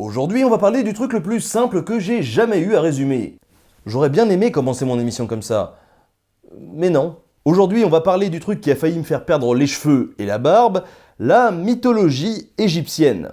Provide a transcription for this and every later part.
Aujourd'hui, on va parler du truc le plus simple que j'ai jamais eu à résumer. J'aurais bien aimé commencer mon émission comme ça. Mais non. Aujourd'hui, on va parler du truc qui a failli me faire perdre les cheveux et la barbe, la mythologie égyptienne.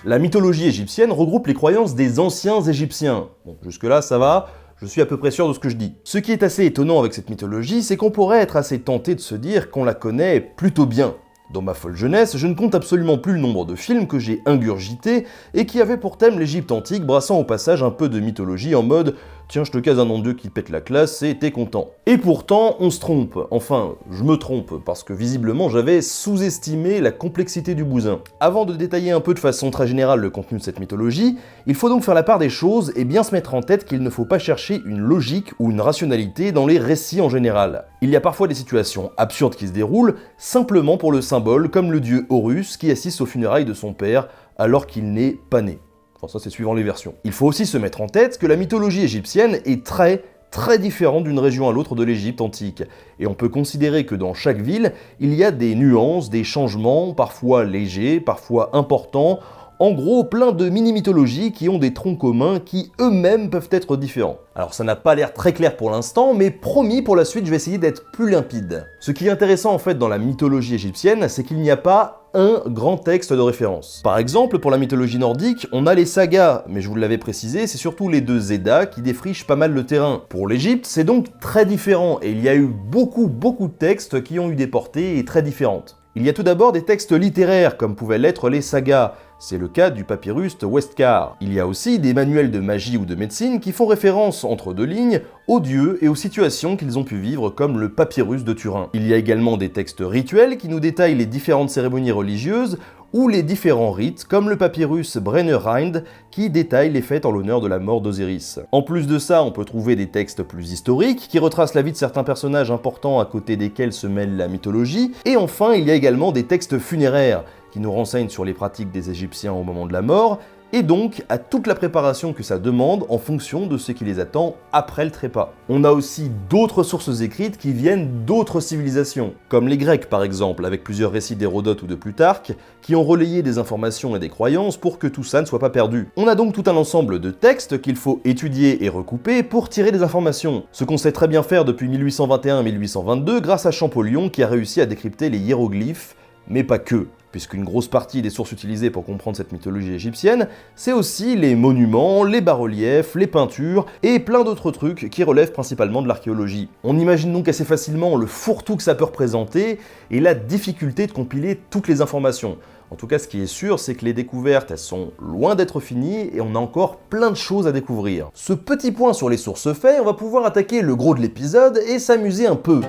La mythologie égyptienne regroupe les croyances des anciens Égyptiens. Bon, jusque-là, ça va, je suis à peu près sûr de ce que je dis. Ce qui est assez étonnant avec cette mythologie, c'est qu'on pourrait être assez tenté de se dire qu'on la connaît plutôt bien. Dans ma folle jeunesse, je ne compte absolument plus le nombre de films que j'ai ingurgités et qui avaient pour thème l'Égypte antique, brassant au passage un peu de mythologie en mode « Tiens, je te case un nom de Dieu qui pète la classe et t'es content ». Et pourtant, on se trompe. Enfin, je me trompe, parce que visiblement j'avais sous-estimé la complexité du bousin. Avant de détailler un peu de façon très générale le contenu de cette mythologie, il faut donc faire la part des choses et bien se mettre en tête qu'il ne faut pas chercher une logique ou une rationalité dans les récits en général. Il y a parfois des situations absurdes qui se déroulent simplement pour le symbole, comme le dieu Horus qui assiste aux funérailles de son père alors qu'il n'est pas né. Enfin ça c'est suivant les versions. Il faut aussi se mettre en tête que la mythologie égyptienne est très différente d'une région à l'autre de l'Égypte antique. Et on peut considérer que dans chaque ville, il y a des nuances, des changements, parfois légers, parfois importants, en gros, plein de mini-mythologies qui ont des troncs communs qui eux-mêmes peuvent être différents. Alors ça n'a pas l'air très clair pour l'instant, mais promis pour la suite je vais essayer d'être plus limpide. Ce qui est intéressant en fait dans la mythologie égyptienne, c'est qu'il n'y a pas un grand texte de référence. Par exemple, pour la mythologie nordique, on a les sagas, mais je vous l'avais précisé, c'est surtout les deux Eddas qui défrichent pas mal le terrain. Pour l'Égypte, c'est donc très différent, et il y a eu beaucoup de textes qui ont eu des portées très différentes. Il y a tout d'abord des textes littéraires, comme pouvaient l'être les sagas. C'est le cas du papyrus Westcar. Il y a aussi des manuels de magie ou de médecine qui font référence, entre deux lignes, aux dieux et aux situations qu'ils ont pu vivre, comme le papyrus de Turin. Il y a également des textes rituels qui nous détaillent les différentes cérémonies religieuses ou les différents rites, comme le papyrus Brennerhind, qui détaille les fêtes en l'honneur de la mort d'Osiris. En plus de ça, on peut trouver des textes plus historiques, qui retracent la vie de certains personnages importants à côté desquels se mêle la mythologie, et enfin, il y a également des textes funéraires, qui nous renseignent sur les pratiques des Égyptiens au moment de la mort, et donc à toute la préparation que ça demande en fonction de ce qui les attend après le trépas. On a aussi d'autres sources écrites qui viennent d'autres civilisations, comme les Grecs par exemple, avec plusieurs récits d'Hérodote ou de Plutarque, qui ont relayé des informations et des croyances pour que tout ça ne soit pas perdu. On a donc tout un ensemble de textes qu'il faut étudier et recouper pour tirer des informations, ce qu'on sait très bien faire depuis 1821-1822 grâce à Champollion qui a réussi à décrypter les hiéroglyphes, mais pas que. Puisqu'une grosse partie des sources utilisées pour comprendre cette mythologie égyptienne, c'est aussi les monuments, les bas-reliefs, les peintures et plein d'autres trucs qui relèvent principalement de l'archéologie. On imagine donc assez facilement le fourre-tout que ça peut représenter et la difficulté de compiler toutes les informations. En tout cas, ce qui est sûr, c'est que les découvertes, elles sont loin d'être finies et on a encore plein de choses à découvrir. Ce petit point sur les sources fait, on va pouvoir attaquer le gros de l'épisode et s'amuser un peu.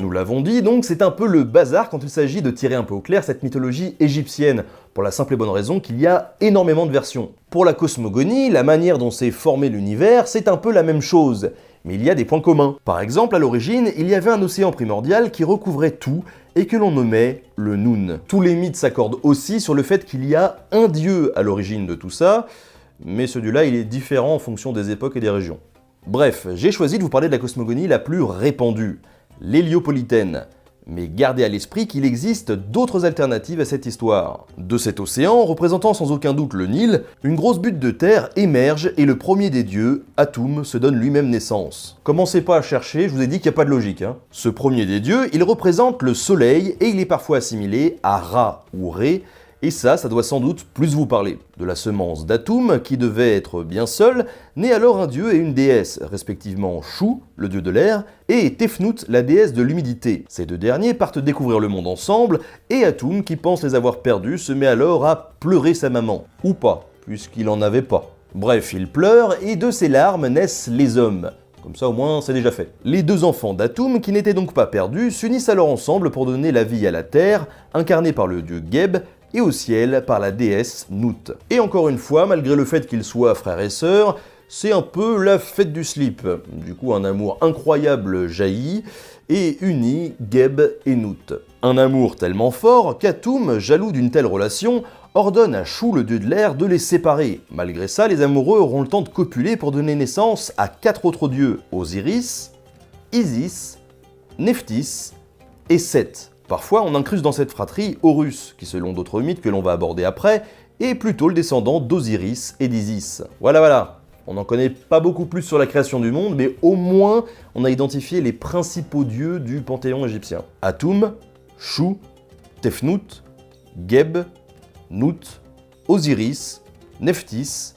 Nous l'avons dit, donc c'est un peu le bazar quand il s'agit de tirer un peu au clair cette mythologie égyptienne, pour la simple et bonne raison qu'il y a énormément de versions. Pour la cosmogonie, la manière dont s'est formé l'univers, c'est un peu la même chose, mais il y a des points communs. Par exemple, à l'origine, il y avait un océan primordial qui recouvrait tout et que l'on nommait le Noun. Tous les mythes s'accordent aussi sur le fait qu'il y a un dieu à l'origine de tout ça, mais ce dieu-là, il est différent en fonction des époques et des régions. Bref, j'ai choisi de vous parler de la cosmogonie la plus répandue, l'héliopolitaine. Mais gardez à l'esprit qu'il existe d'autres alternatives à cette histoire. De cet océan, représentant sans aucun doute le Nil, une grosse butte de terre émerge et le premier des dieux, Atum, se donne lui-même naissance. Commencez pas à chercher, je vous ai dit qu'il n'y a pas de logique. Ce premier des dieux, il représente le soleil et il est parfois assimilé à Ra ou Ré, et ça doit sans doute plus vous parler. De la semence d'Atum, qui devait être bien seul, naît alors un dieu et une déesse, respectivement Shu, le dieu de l'air, et Tefnut, la déesse de l'humidité. Ces deux derniers partent découvrir le monde ensemble, et Atum, qui pense les avoir perdus, se met alors à pleurer sa maman. Ou pas, puisqu'il en avait pas. Bref, il pleure, et de ses larmes naissent les hommes. Comme ça au moins c'est déjà fait. Les deux enfants d'Atum, qui n'étaient donc pas perdus, s'unissent alors ensemble pour donner la vie à la terre, incarnée par le dieu Geb, et au ciel par la déesse Nut. Et encore une fois, malgré le fait qu'ils soient frères et sœurs, c'est un peu la fête du slip. Du coup, un amour incroyable jaillit et unit Geb et Nut. Un amour tellement fort qu'Atum, jaloux d'une telle relation, ordonne à Chou, le dieu de l'air, de les séparer. Malgré ça, les amoureux auront le temps de copuler pour donner naissance à 4 autres dieux, Osiris, Isis, Nephthys et Seth. Parfois, on incruse dans cette fratrie Horus, qui selon d'autres mythes que l'on va aborder après, est plutôt le descendant d'Osiris et d'Isis. Voilà. On n'en connaît pas beaucoup plus sur la création du monde, mais au moins, on a identifié les principaux dieux du panthéon égyptien. Atum, Chou, Tefnut, Geb, Nut, Osiris, Nephthys,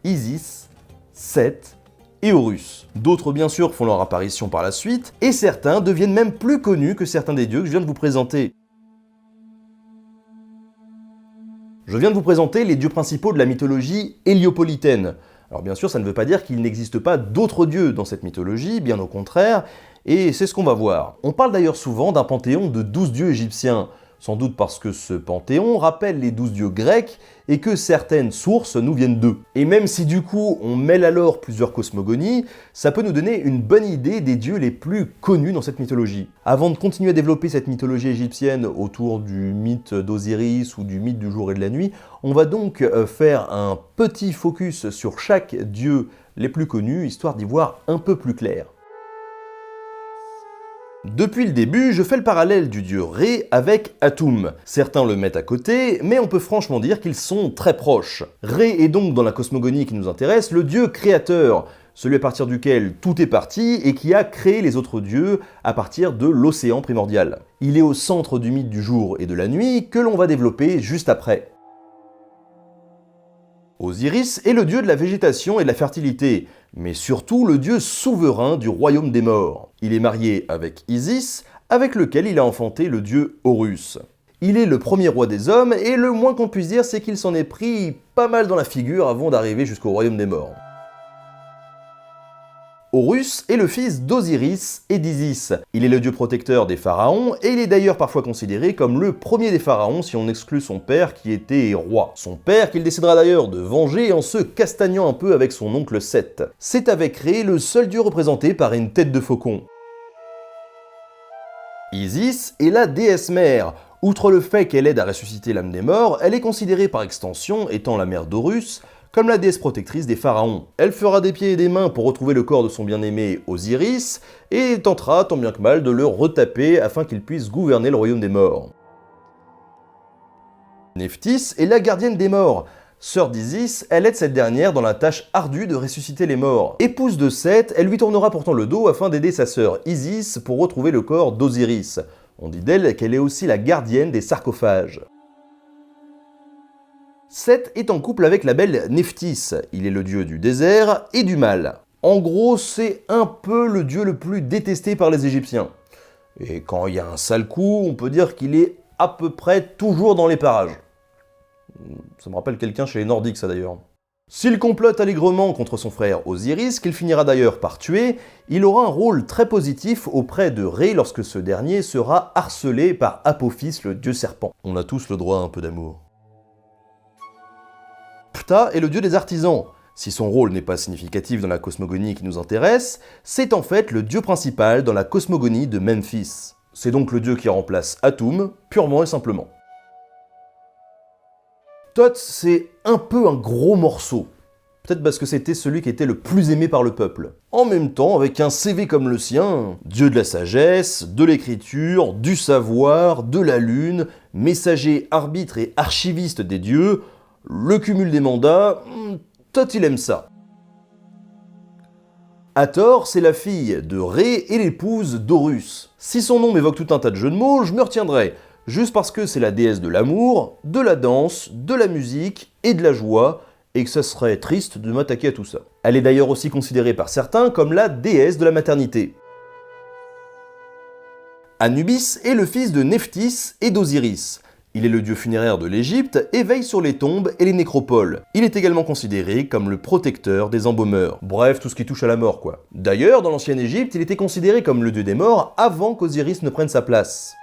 Isis, Seth et Horus. D'autres bien sûr font leur apparition par la suite, et certains deviennent même plus connus que certains des dieux que je viens de vous présenter. Je viens de vous présenter les dieux principaux de la mythologie héliopolitaine. Alors bien sûr, ça ne veut pas dire qu'il n'existe pas d'autres dieux dans cette mythologie, bien au contraire, et c'est ce qu'on va voir. On parle d'ailleurs souvent d'un panthéon de 12 dieux égyptiens, sans doute parce que ce panthéon rappelle les 12 dieux grecs et que certaines sources nous viennent d'eux. Et même si du coup on mêle alors plusieurs cosmogonies, ça peut nous donner une bonne idée des dieux les plus connus dans cette mythologie. Avant de continuer à développer cette mythologie égyptienne autour du mythe d'Osiris ou du mythe du jour et de la nuit, on va donc faire un petit focus sur chaque dieu les plus connus, histoire d'y voir un peu plus clair. Depuis le début, je fais le parallèle du dieu Ré avec Atum. Certains le mettent à côté, mais on peut franchement dire qu'ils sont très proches. Ré est donc, dans la cosmogonie qui nous intéresse, le dieu créateur, celui à partir duquel tout est parti et qui a créé les autres dieux à partir de l'océan primordial. Il est au centre du mythe du jour et de la nuit que l'on va développer juste après. Osiris est le dieu de la végétation et de la fertilité, mais surtout le dieu souverain du royaume des morts. Il est marié avec Isis, avec lequel il a enfanté le dieu Horus. Il est le premier roi des hommes, et le moins qu'on puisse dire, c'est qu'il s'en est pris pas mal dans la figure avant d'arriver jusqu'au royaume des morts. Horus est le fils d'Osiris et d'Isis. Il est le dieu protecteur des pharaons, et il est d'ailleurs parfois considéré comme le premier des pharaons si on exclut son père qui était roi. Son père qu'il décidera d'ailleurs de venger en se castagnant un peu avec son oncle Seth. C'est avec Ré le seul dieu représenté par une tête de faucon. Isis est la déesse mère. Outre le fait qu'elle aide à ressusciter l'âme des morts, elle est considérée par extension, étant la mère d'Horus, comme la déesse protectrice des pharaons. Elle fera des pieds et des mains pour retrouver le corps de son bien-aimé Osiris, et tentera tant bien que mal de le retaper afin qu'il puisse gouverner le royaume des morts. Nephthys est la gardienne des morts. Sœur d'Isis, elle aide cette dernière dans la tâche ardue de ressusciter les morts. Épouse de Seth, elle lui tournera pourtant le dos afin d'aider sa sœur Isis pour retrouver le corps d'Osiris. On dit d'elle qu'elle est aussi la gardienne des sarcophages. Seth est en couple avec la belle Nephthys. Il est le dieu du désert et du mal. En gros, c'est un peu le dieu le plus détesté par les Égyptiens. Et quand il y a un sale coup, on peut dire qu'il est à peu près toujours dans les parages. Ça me rappelle quelqu'un chez les Nordiques, ça d'ailleurs. S'il complote allègrement contre son frère Osiris, qu'il finira d'ailleurs par tuer, il aura un rôle très positif auprès de Ré lorsque ce dernier sera harcelé par Apophis, le dieu serpent. On a tous le droit à un peu d'amour. Ptah est le dieu des artisans. Si son rôle n'est pas significatif dans la cosmogonie qui nous intéresse, c'est en fait le dieu principal dans la cosmogonie de Memphis. C'est donc le dieu qui remplace Atum, purement et simplement. Thoth, c'est un peu un gros morceau. Peut-être parce que c'était celui qui était le plus aimé par le peuple. En même temps, avec un CV comme le sien, dieu de la sagesse, de l'écriture, du savoir, de la lune, messager, arbitre et archiviste des dieux, le cumul des mandats, Thoth il aime ça. Hathor, c'est la fille de Ré et l'épouse d'Horus. Si son nom m'évoque tout un tas de jeux de mots, je me retiendrai, juste parce que c'est la déesse de l'amour, de la danse, de la musique et de la joie, et que ça serait triste de m'attaquer à tout ça. Elle est d'ailleurs aussi considérée par certains comme la déesse de la maternité. Anubis est le fils de Nephthys et d'Osiris. Il est le dieu funéraire de l'Égypte et veille sur les tombes et les nécropoles. Il est également considéré comme le protecteur des embaumeurs. Bref, tout ce qui touche à la mort, quoi. D'ailleurs, dans l'ancienne Égypte, il était considéré comme le dieu des morts avant qu'Osiris ne prenne sa place.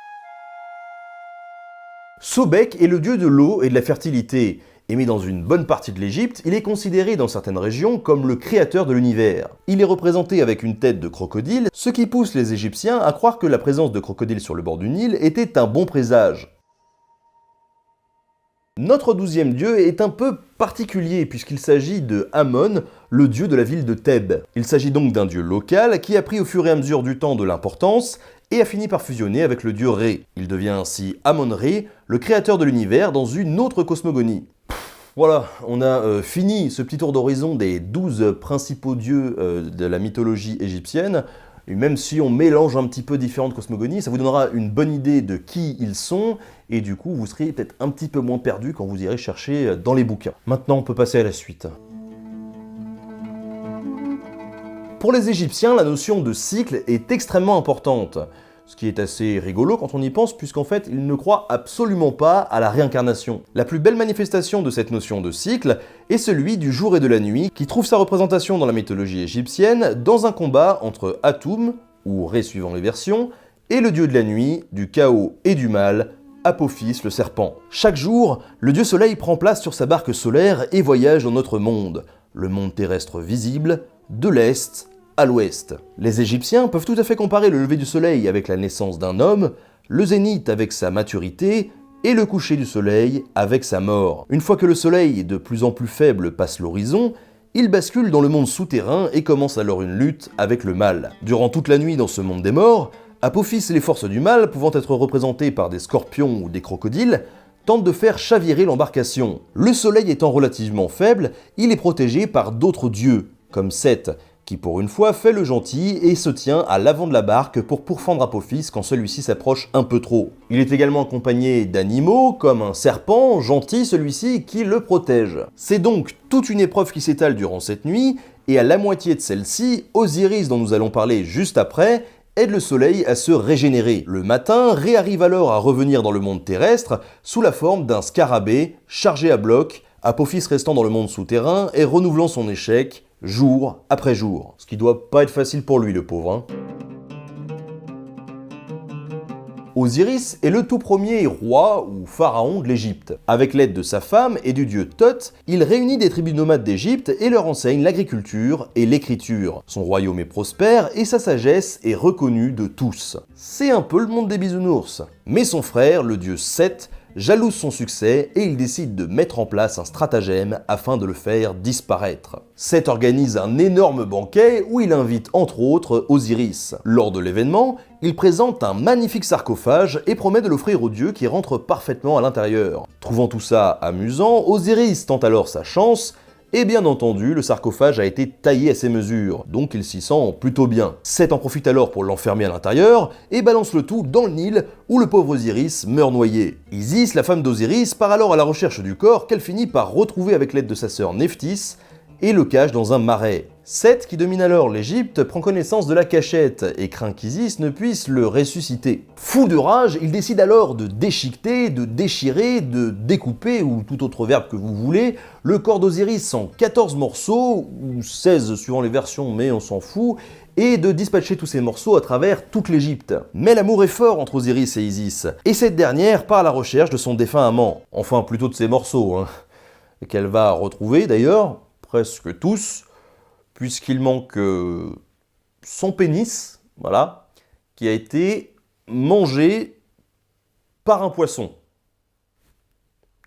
Sobek est le dieu de l'eau et de la fertilité. Émis dans une bonne partie de l'Égypte, il est considéré dans certaines régions comme le créateur de l'univers. Il est représenté avec une tête de crocodile, ce qui pousse les Égyptiens à croire que la présence de crocodiles sur le bord du Nil était un bon présage. Notre 12e dieu est un peu particulier puisqu'il s'agit de Amon, le dieu de la ville de Thèbes. Il s'agit donc d'un dieu local qui a pris au fur et à mesure du temps de l'importance et a fini par fusionner avec le dieu Ré. Il devient ainsi Amon-Ré, le créateur de l'univers dans une autre cosmogonie. Voilà, on a fini ce petit tour d'horizon des 12 principaux dieux de la mythologie égyptienne. Et même si on mélange un petit peu différentes cosmogonies, ça vous donnera une bonne idée de qui ils sont, et du coup vous serez peut-être un petit peu moins perdu quand vous irez chercher dans les bouquins. Maintenant on peut passer à la suite. Pour les Égyptiens, la notion de cycle est extrêmement importante. Ce qui est assez rigolo quand on y pense, puisqu'en fait, ils ne croient absolument pas à la réincarnation. La plus belle manifestation de cette notion de cycle est celui du jour et de la nuit, qui trouve sa représentation dans la mythologie égyptienne dans un combat entre Atum, ou Ré suivant les versions, et le dieu de la nuit, du chaos et du mal, Apophis le serpent. Chaque jour, le dieu soleil prend place sur sa barque solaire et voyage dans notre monde, le monde terrestre visible, de l'Est à l'ouest. Les Égyptiens peuvent tout à fait comparer le lever du soleil avec la naissance d'un homme, le zénith avec sa maturité, et le coucher du soleil avec sa mort. Une fois que le soleil, de plus en plus faible, passe l'horizon, il bascule dans le monde souterrain et commence alors une lutte avec le mal. Durant toute la nuit dans ce monde des morts, Apophis et les forces du mal, pouvant être représentées par des scorpions ou des crocodiles, tentent de faire chavirer l'embarcation. Le soleil étant relativement faible, il est protégé par d'autres dieux, comme Seth, qui pour une fois fait le gentil et se tient à l'avant de la barque pour pourfendre Apophis quand celui-ci s'approche un peu trop. Il est également accompagné d'animaux, comme un serpent, gentil celui-ci, qui le protège. C'est donc toute une épreuve qui s'étale durant cette nuit, et à la moitié de celle-ci, Osiris, dont nous allons parler juste après, aide le soleil à se régénérer. Le matin, Ré arrive alors à revenir dans le monde terrestre sous la forme d'un scarabée chargé à bloc, Apophis restant dans le monde souterrain et renouvelant son échec jour après jour. Ce qui doit pas être facile pour lui, le pauvre, hein. Osiris est le tout premier roi ou pharaon de l'Égypte. Avec l'aide de sa femme et du dieu Thoth, il réunit des tribus nomades d'Égypte et leur enseigne l'agriculture et l'écriture. Son royaume est prospère et sa sagesse est reconnue de tous. C'est un peu le monde des bisounours. Mais son frère, le dieu Seth, jalouse son succès et il décide de mettre en place un stratagème afin de le faire disparaître. Seth organise un énorme banquet où il invite entre autres Osiris. Lors de l'événement, il présente un magnifique sarcophage et promet de l'offrir au dieu qui rentre parfaitement à l'intérieur. Trouvant tout ça amusant, Osiris tente alors sa chance. Et bien entendu, le sarcophage a été taillé à ses mesures, donc il s'y sent plutôt bien. Seth en profite alors pour l'enfermer à l'intérieur et balance le tout dans le Nil où le pauvre Osiris meurt noyé. Isis, la femme d'Osiris, part alors à la recherche du corps qu'elle finit par retrouver avec l'aide de sa sœur Nephthys et le cache dans un marais. Seth, qui domine alors l'Égypte, prend connaissance de la cachette et craint qu'Isis ne puisse le ressusciter. Fou de rage, il décide alors de déchiqueter, de déchirer, de découper, ou tout autre verbe que vous voulez, le corps d'Osiris en 14 morceaux, ou 16 suivant les versions, mais on s'en fout, et de dispatcher tous ces morceaux à travers toute l'Égypte. Mais l'amour est fort entre Osiris et Isis, et cette dernière part à la recherche de son défunt amant, enfin plutôt de ses morceaux, qu'elle va retrouver d'ailleurs, presque tous, puisqu'il manque son pénis, voilà, qui a été mangé par un poisson.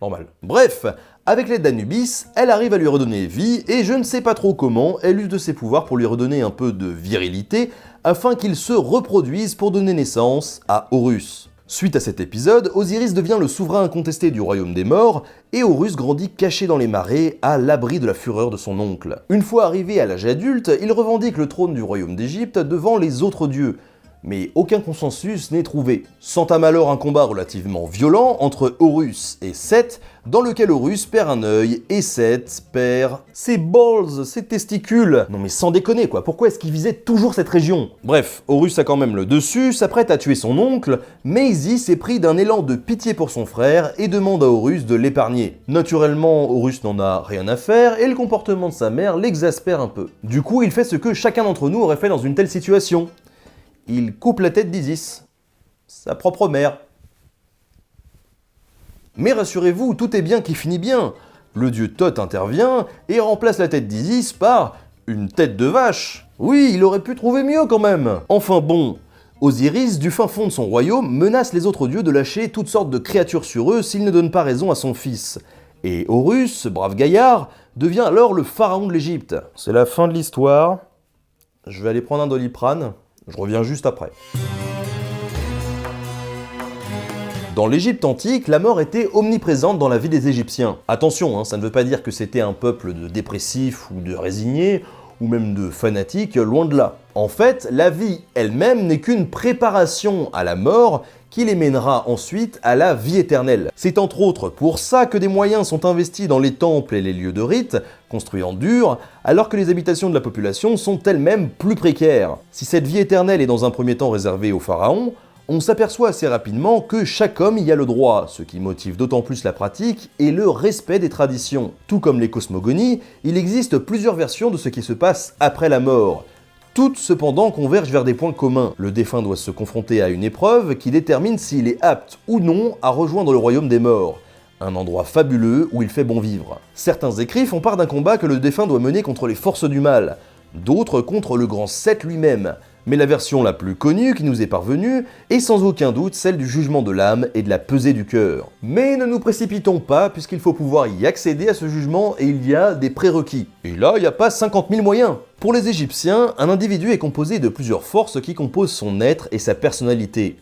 Normal. Bref, avec l'aide d'Anubis, elle arrive à lui redonner vie, et je ne sais pas trop comment, elle use de ses pouvoirs pour lui redonner un peu de virilité, afin qu'il se reproduise pour donner naissance à Horus. Suite à cet épisode, Osiris devient le souverain incontesté du royaume des morts, et Horus grandit caché dans les marais, à l'abri de la fureur de son oncle. Une fois arrivé à l'âge adulte, il revendique le trône du royaume d'Égypte devant les autres dieux, mais aucun consensus n'est trouvé. S'entame alors un combat relativement violent entre Horus et Seth, dans lequel Horus perd un œil et Seth perd ses balls, ses testicules. Non mais sans déconner quoi, pourquoi est-ce qu'il visait toujours cette région? Bref, Horus a quand même le dessus, s'apprête à tuer son oncle, mais Isis est pris d'un élan de pitié pour son frère et demande à Horus de l'épargner. Naturellement, Horus n'en a rien à faire et le comportement de sa mère l'exaspère un peu. Du coup, il fait ce que chacun d'entre nous aurait fait dans une telle situation. Il coupe la tête d'Isis, sa propre mère. Mais rassurez-vous, tout est bien qui finit bien. Le dieu Thoth intervient et remplace la tête d'Isis par une tête de vache. Oui, il aurait pu trouver mieux quand même. Enfin bon, Osiris, du fin fond de son royaume, menace les autres dieux de lâcher toutes sortes de créatures sur eux s'ils ne donnent pas raison à son fils. Et Horus, brave gaillard, devient alors le pharaon de l'Égypte. C'est la fin de l'histoire. Je vais aller prendre un Doliprane, je reviens juste après. Dans l'Égypte antique, la mort était omniprésente dans la vie des Égyptiens. Attention, ça ne veut pas dire que c'était un peuple de dépressifs ou de résignés, ou même de fanatiques, loin de là. En fait, la vie elle-même n'est qu'une préparation à la mort qui les mènera ensuite à la vie éternelle. C'est entre autres pour ça que des moyens sont investis dans les temples et les lieux de rite, construits en dur, alors que les habitations de la population sont elles-mêmes plus précaires. Si cette vie éternelle est dans un premier temps réservée aux pharaons, on s'aperçoit assez rapidement que chaque homme y a le droit, ce qui motive d'autant plus la pratique et le respect des traditions. Tout comme les cosmogonies, il existe plusieurs versions de ce qui se passe après la mort. Toutes cependant convergent vers des points communs. Le défunt doit se confronter à une épreuve qui détermine s'il est apte ou non à rejoindre le royaume des morts. Un endroit fabuleux où il fait bon vivre. Certains écrits font part d'un combat que le défunt doit mener contre les forces du mal, d'autres contre le grand Seth lui-même. Mais la version la plus connue qui nous est parvenue est sans aucun doute celle du jugement de l'âme et de la pesée du cœur. Mais ne nous précipitons pas puisqu'il faut pouvoir y accéder à ce jugement et il y a des prérequis. Et là, il n'y a pas 50 000 moyens. Pour les Égyptiens, un individu est composé de plusieurs forces qui composent son être et sa personnalité.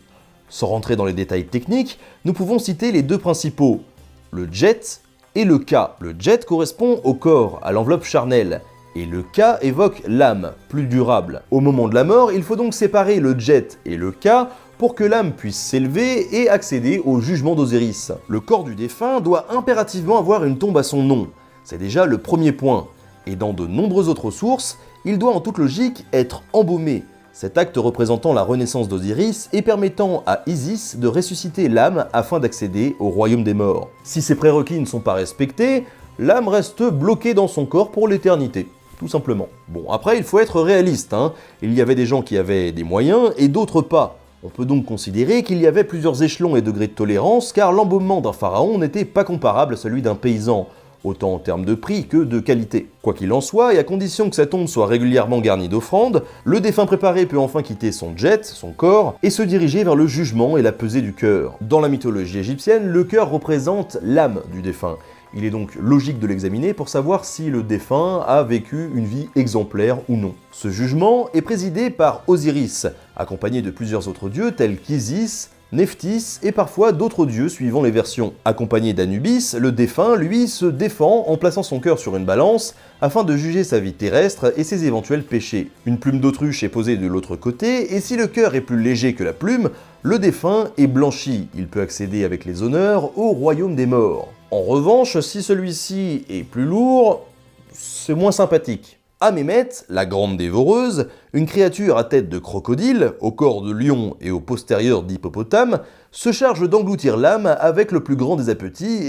Sans rentrer dans les détails techniques, nous pouvons citer les deux principaux, le Djet et le Ka. Le Djet correspond au corps, à l'enveloppe charnelle. Et le Ka évoque l'âme, plus durable. Au moment de la mort, il faut donc séparer le Djet et le Ka pour que l'âme puisse s'élever et accéder au jugement d'Osiris. Le corps du défunt doit impérativement avoir une tombe à son nom. C'est déjà le premier point. Et dans de nombreuses autres sources, il doit en toute logique être embaumé. Cet acte représentant la renaissance d'Osiris et permettant à Isis de ressusciter l'âme afin d'accéder au royaume des morts. Si ces prérequis ne sont pas respectés, l'âme reste bloquée dans son corps pour l'éternité. Tout simplement. Bon, après, il faut être réaliste, Il y avait des gens qui avaient des moyens et d'autres pas. On peut donc considérer qu'il y avait plusieurs échelons et degrés de tolérance, car l'embaumement d'un pharaon n'était pas comparable à celui d'un paysan, autant en termes de prix que de qualité. Quoi qu'il en soit, et à condition que sa tombe soit régulièrement garnie d'offrandes, le défunt préparé peut enfin quitter son Djet, son corps, et se diriger vers le jugement et la pesée du cœur. Dans la mythologie égyptienne, le cœur représente l'âme du défunt. Il est donc logique de l'examiner pour savoir si le défunt a vécu une vie exemplaire ou non. Ce jugement est présidé par Osiris, accompagné de plusieurs autres dieux tels qu'Isis, Nephthys et parfois d'autres dieux suivant les versions. Accompagné d'Anubis, le défunt, lui, se défend en plaçant son cœur sur une balance afin de juger sa vie terrestre et ses éventuels péchés. Une plume d'autruche est posée de l'autre côté et si le cœur est plus léger que la plume, le défunt est blanchi. Il peut accéder avec les honneurs au royaume des morts. En revanche, si celui-ci est plus lourd, c'est moins sympathique. Amémet, la grande dévoreuse, une créature à tête de crocodile, au corps de lion et au postérieur d'hippopotame, se charge d'engloutir l'âme avec le plus grand des appétits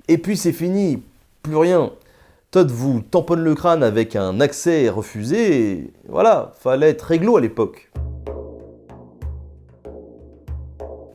et puis c'est fini, plus rien. Todd vous tamponne le crâne avec un accès refusé et voilà, fallait être réglo à l'époque.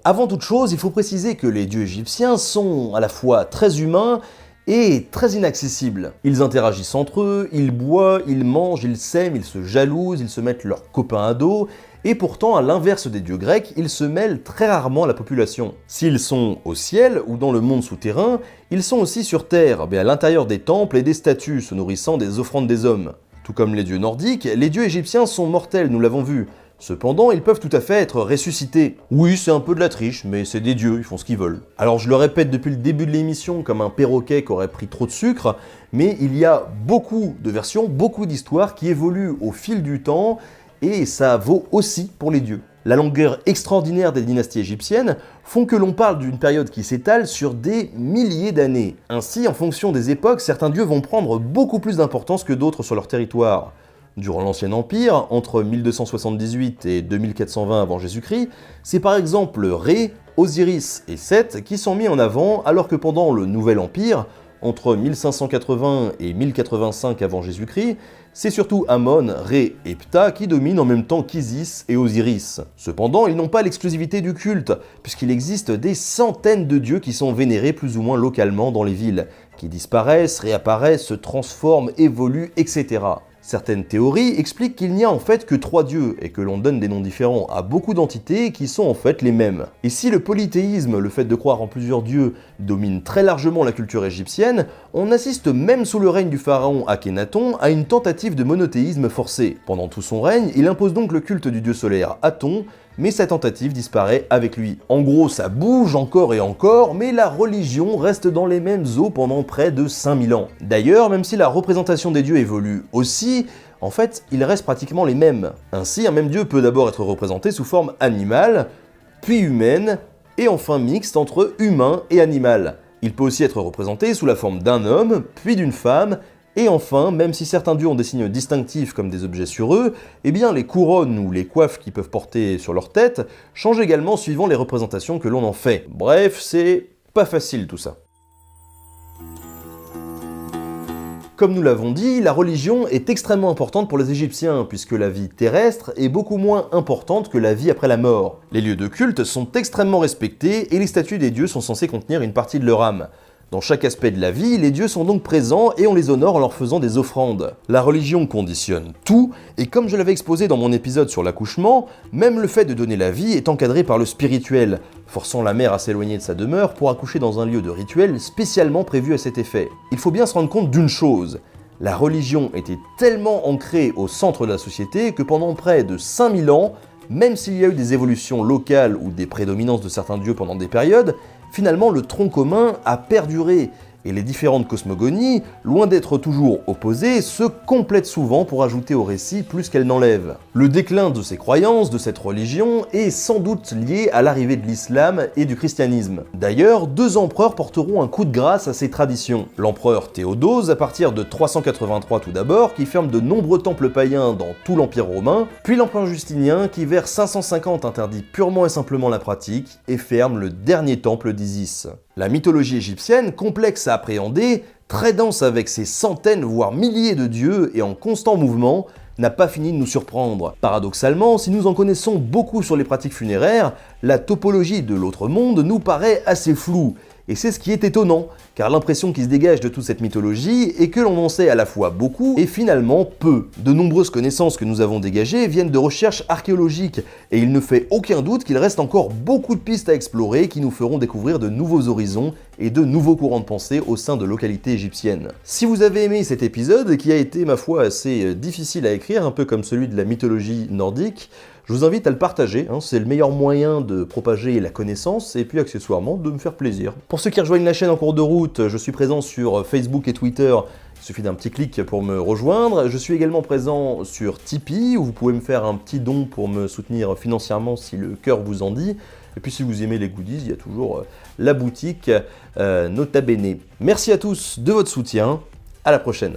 Avant toute chose, il faut préciser que les dieux égyptiens sont à la fois très humains et très inaccessibles. Ils interagissent entre eux, ils boivent, ils mangent, ils s'aiment, ils se jalousent, ils se mettent leurs copains à dos, et pourtant, à l'inverse des dieux grecs, ils se mêlent très rarement à la population. S'ils sont au ciel ou dans le monde souterrain, ils sont aussi sur terre, mais à l'intérieur des temples et des statues, se nourrissant des offrandes des hommes. Tout comme les dieux nordiques, les dieux égyptiens sont mortels, nous l'avons vu. Cependant, ils peuvent tout à fait être ressuscités. Oui, c'est un peu de la triche, mais c'est des dieux, ils font ce qu'ils veulent. Alors je le répète depuis le début de l'émission comme un perroquet qui aurait pris trop de sucre, mais il y a beaucoup de versions, beaucoup d'histoires qui évoluent au fil du temps, et ça vaut aussi pour les dieux. La longueur extraordinaire des dynasties égyptiennes font que l'on parle d'une période qui s'étale sur des milliers d'années. Ainsi, en fonction des époques, certains dieux vont prendre beaucoup plus d'importance que d'autres sur leur territoire. Durant l'Ancien Empire, entre 1278 et 2420 avant Jésus-Christ, c'est par exemple Ré, Osiris et Seth qui sont mis en avant, alors que pendant le Nouvel Empire, entre 1580 et 1085 avant Jésus-Christ, c'est surtout Amon, Ré et Ptah qui dominent en même temps qu'Isis et Osiris. Cependant, ils n'ont pas l'exclusivité du culte, puisqu'il existe des centaines de dieux qui sont vénérés plus ou moins localement dans les villes, qui disparaissent, réapparaissent, se transforment, évoluent, etc. Certaines théories expliquent qu'il n'y a en fait que 3 dieux et que l'on donne des noms différents à beaucoup d'entités qui sont en fait les mêmes. Et si le polythéisme, le fait de croire en plusieurs dieux, domine très largement la culture égyptienne, on assiste même sous le règne du pharaon Akhenaton à une tentative de monothéisme forcé. Pendant tout son règne, il impose donc le culte du dieu solaire Aton, mais sa tentative disparaît avec lui. En gros, ça bouge encore et encore, mais la religion reste dans les mêmes eaux pendant près de 5000 ans. D'ailleurs, même si la représentation des dieux évolue aussi, en fait, ils restent pratiquement les mêmes. Ainsi, un même dieu peut d'abord être représenté sous forme animale, puis humaine, et enfin mixte entre humain et animal. Il peut aussi être représenté sous la forme d'un homme, puis d'une femme, et enfin, même si certains dieux ont des signes distinctifs comme des objets sur eux, eh bien les couronnes ou les coiffes qu'ils peuvent porter sur leur tête changent également suivant les représentations que l'on en fait. Bref, c'est pas facile tout ça. Comme nous l'avons dit, la religion est extrêmement importante pour les Égyptiens, puisque la vie terrestre est beaucoup moins importante que la vie après la mort. Les lieux de culte sont extrêmement respectés et les statues des dieux sont censées contenir une partie de leur âme. Dans chaque aspect de la vie, les dieux sont donc présents et on les honore en leur faisant des offrandes. La religion conditionne tout, et comme je l'avais exposé dans mon épisode sur l'accouchement, même le fait de donner la vie est encadré par le spirituel, forçant la mère à s'éloigner de sa demeure pour accoucher dans un lieu de rituel spécialement prévu à cet effet. Il faut bien se rendre compte d'une chose, la religion était tellement ancrée au centre de la société que pendant près de 5000 ans, même s'il y a eu des évolutions locales ou des prédominances de certains dieux pendant des périodes, finalement le tronc commun a perduré, et les différentes cosmogonies, loin d'être toujours opposées, se complètent souvent pour ajouter au récit plus qu'elles n'enlèvent. Le déclin de ces croyances, de cette religion, est sans doute lié à l'arrivée de l'islam et du christianisme. D'ailleurs, 2 empereurs porteront un coup de grâce à ces traditions. L'empereur Théodose, à partir de 383 tout d'abord, qui ferme de nombreux temples païens dans tout l'Empire romain, puis l'empereur Justinien, qui vers 550 interdit purement et simplement la pratique, et ferme le dernier temple d'Isis. La mythologie égyptienne, complexe à appréhender, très dense avec ses centaines voire milliers de dieux et en constant mouvement, n'a pas fini de nous surprendre. Paradoxalement, si nous en connaissons beaucoup sur les pratiques funéraires, la topologie de l'autre monde nous paraît assez floue. Et c'est ce qui est étonnant, car l'impression qui se dégage de toute cette mythologie est que l'on en sait à la fois beaucoup et finalement peu. De nombreuses connaissances que nous avons dégagées viennent de recherches archéologiques, et il ne fait aucun doute qu'il reste encore beaucoup de pistes à explorer qui nous feront découvrir de nouveaux horizons et de nouveaux courants de pensée au sein de localités égyptiennes. Si vous avez aimé cet épisode, qui a été ma foi assez difficile à écrire, un peu comme celui de la mythologie nordique, je vous invite à le partager, c'est le meilleur moyen de propager la connaissance et puis accessoirement de me faire plaisir. Pour ceux qui rejoignent la chaîne en cours de route, je suis présent sur Facebook et Twitter, il suffit d'un petit clic pour me rejoindre. Je suis également présent sur Tipeee, où vous pouvez me faire un petit don pour me soutenir financièrement si le cœur vous en dit. Et puis si vous aimez les goodies, il y a toujours la boutique Nota Bene. Merci à tous de votre soutien, à la prochaine.